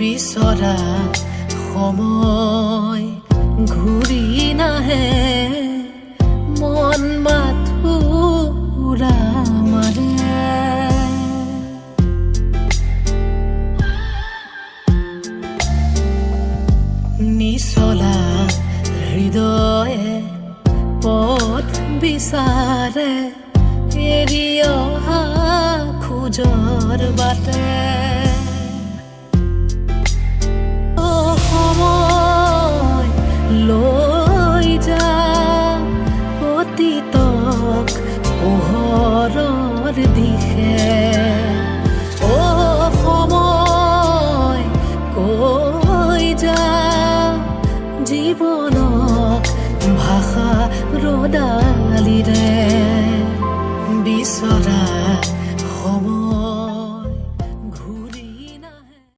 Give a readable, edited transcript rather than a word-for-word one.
বিচৰা সময় ঘূৰি নাহে মন মাথো উৰা মাৰে নিচলা হৃদয়ে পথ বিচাৰে এৰি অহা খোজৰ বাটে লৈ যা অতীতক পোহৰৰ দিশে সময় কৈ যা জীৱনক ভাষা ৰদা